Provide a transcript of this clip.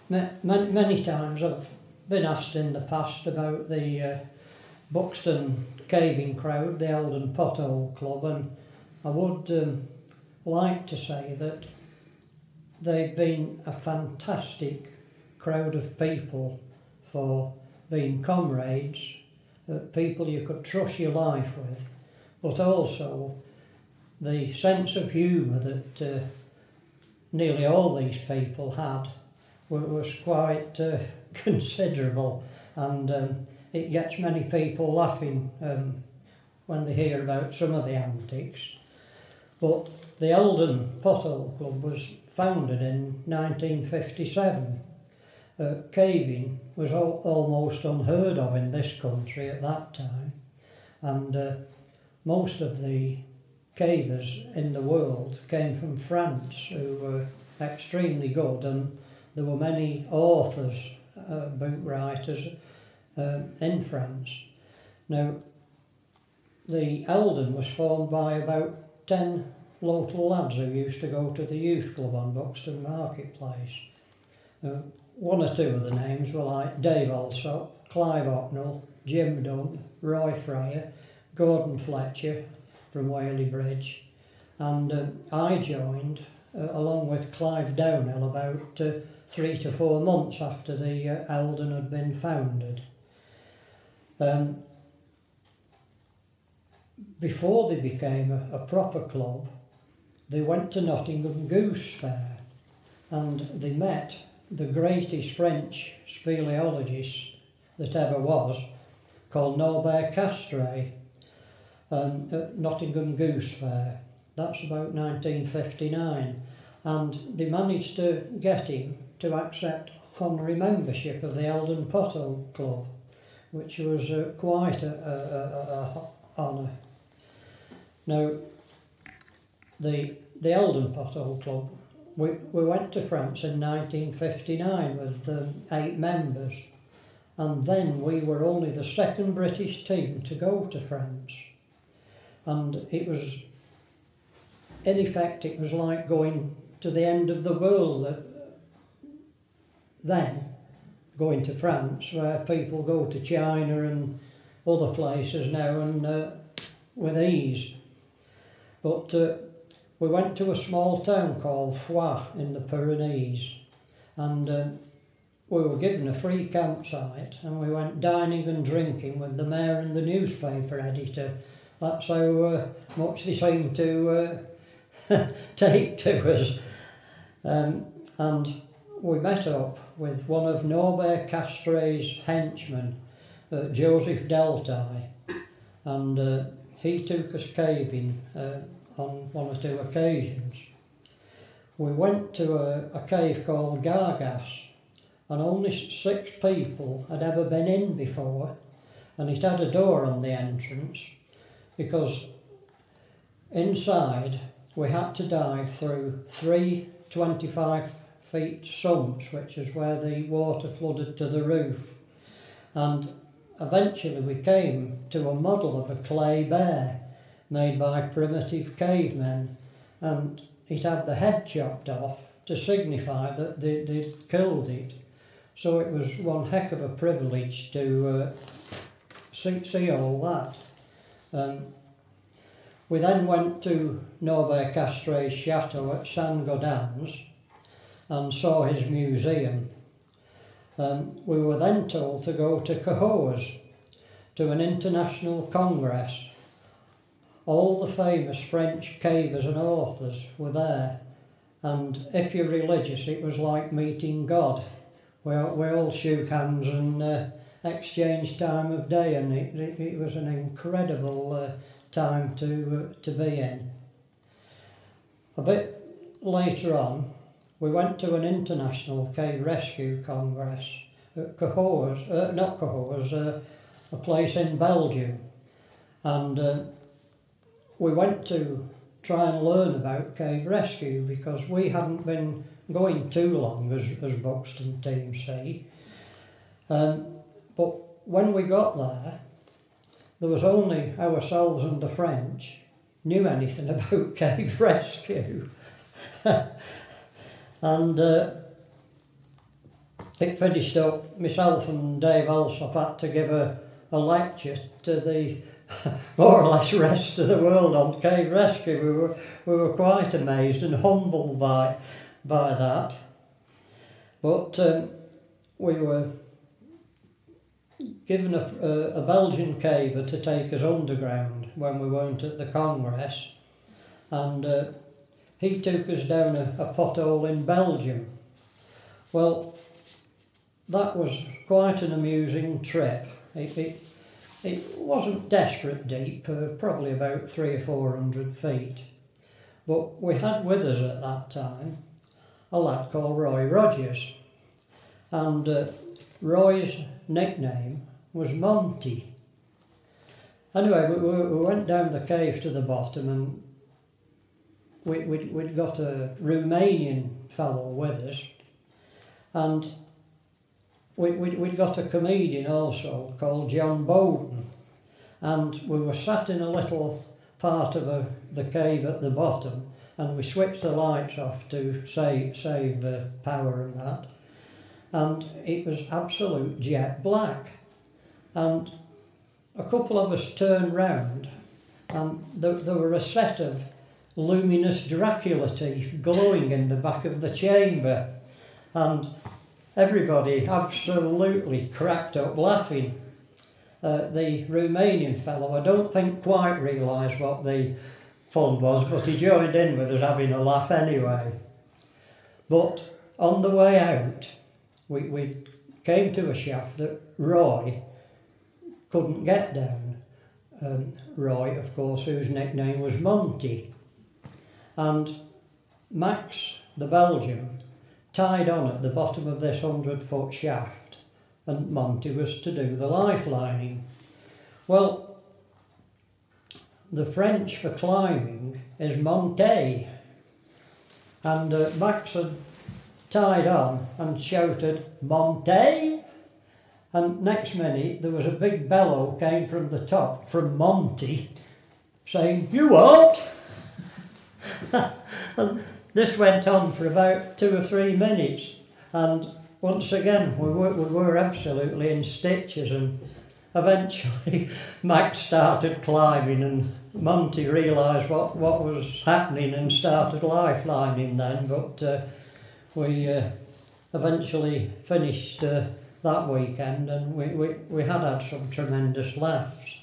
many times I've been asked in the past about the Buxton caving crowd, the Eldon Potholing Club, and I would like to say that they've been a fantastic crowd of people for being comrades, people you could trust your life with, but also the sense of humour that nearly all these people had was quite considerable, and it gets many people laughing when they hear about some of the antics. But the Eldon Potholing Club was founded in 1957. Caving was almost unheard of in this country at that time, and most of the cavers in the world came from France, who were extremely good, and there were many authors, book writers in France. Now, the Eldon was formed by about 10 local lads who used to go to the youth club on Buxton Marketplace. One or two of the names were like Dave Alsop, Clive Ocknell, Jim Dunn, Roy Fryer, Gordon Fletcher from Whaley Bridge, and I joined along with Clive Downhill about 3 to 4 months after the Eldon had been founded. Before they became a proper club, they went to Nottingham Goose Fair, and they met the greatest French speleologist that ever was, called Norbert Castrais, at Nottingham Goose Fair. That's about 1959, and they managed to get him to accept honorary membership of the Eldon Potholing Club, which was quite a honour. Now, the Eldon Potholing Club, we went to France in 1959 with 8 members, and then we were only the second British team to go to France. And it was, in effect, it was like going to the end of the world then, going to France, where people go to China and other places now, and with ease. But we went to a small town called Foix in the Pyrenees, and we were given a free campsite, and we went dining and drinking with the mayor and the newspaper editor. That's how much they seemed to take to us. And we met up with one of Norbert Castrais' henchmen, Joseph Deltai, and he took us caving on 1 or 2 occasions. We went to a cave called Gargas, and only 6 people had ever been in before, and it had a door on the entrance, because inside we had to dive through 3 25-feet sumps, which is where the water flooded to the roof. And eventually we came to a model of a clay bear made by primitive cavemen, and it had the head chopped off to signify that they'd killed it. So it was one heck of a privilege to see all that. We then went to Norbert Castrais' chateau at Saint-Gaudens and saw his museum. We were then told to go to Cahors, to an international congress. All the famous French cavers and authors were there, and if you're religious, it was like meeting God. We all shook hands and exchanged time of day, and it was an incredible time to be in. A bit later on, we went to an international cave rescue congress at Cahors, not Cahors, a place in Belgium, and we went to try and learn about cave rescue, because we hadn't been going too long as Buxton Team C. But when we got there was only ourselves and the French knew anything about cave rescue. And it finished up, myself and Dave Alsop had to give a lecture to the more or less rest of the world on cave rescue. We were quite amazed and humbled by that. But we were given a Belgian caver to take us underground when we weren't at the Congress, and he took us down a pothole in Belgium. Well, that was quite an amusing trip. It wasn't desperate deep, probably about 300 or 400 feet. But we had with us at that time a lad called Roy Rogers. And Roy's nickname was Monty. Anyway, we went down the cave to the bottom, and we'd got a Romanian fellow with us. And we'd got a comedian also called John Bowden, and we were sat in a little part of the cave at the bottom, and we switched the lights off to save power and that, and it was absolute jet black. And a couple of us turned round, and there were a set of luminous Dracula teeth glowing in the back of the chamber, and everybody absolutely cracked up laughing. The Romanian fellow, I don't think quite realised what the fun was, but he joined in with us having a laugh anyway. But on the way out, we came to a shaft that Roy couldn't get down. Roy, of course, whose nickname was Monty. And Max, the Belgian, tied on at the bottom of this 100-foot shaft, and Monty was to do the lifelining. Well, the French for climbing is monter, and Max had tied on and shouted "Monter," and next minute there was a big bellow came from the top from Monty saying, "You what?" And this went on for about 2 or 3 minutes, and once again we were absolutely in stitches, and eventually Max started climbing, and Monty realised what was happening and started lifelining then, but we eventually finished that weekend, and we had some tremendous laughs.